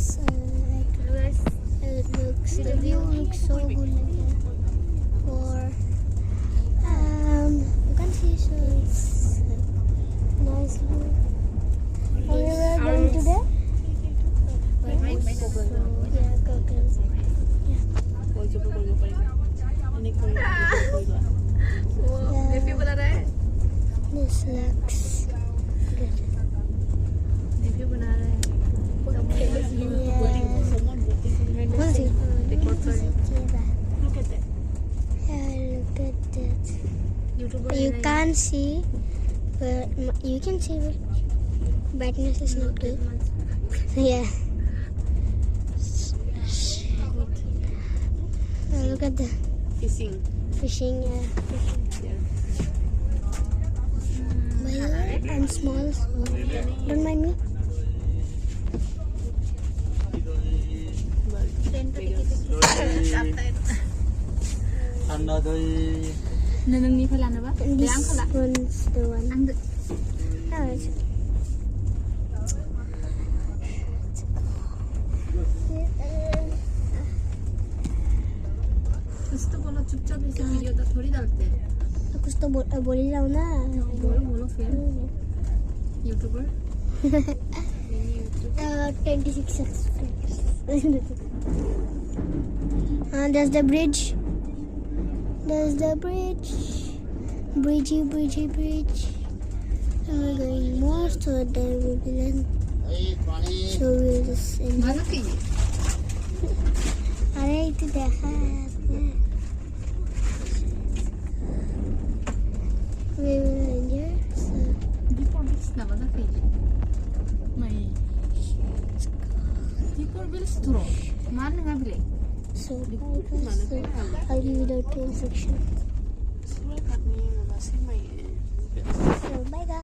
It looks, the view looks so good like that. Or you can see, so it's nice view. Are we going today? Yeah, go. This looks good. Look at that. Yeah, look at that. You can't see, but you can see, but brightness is not good. Yeah. Look at the Fishing. fishing. By the way, I'm small, so don't mind me. Neneng pala na ba? And this one's the one. Oh, it's gusto बोलो चुपचाप ऐसे video तो थोड़ी डालते हैं कुछ तो बोल ही रहा हूँ ना. बोलो फिर YouTuber 26 subscribers. There's the bridge. There's the bridge. Bridge. And we're going more, so there will be then. So we'll just enjoy. मजा कीजिए अरे इतने देखा है. We will enjoy. So Deeper Bills na mजा कीजिए नहीं Deeper Bills थ्रो मान नगा बिले So, I'll give you the train section. So, bye guys.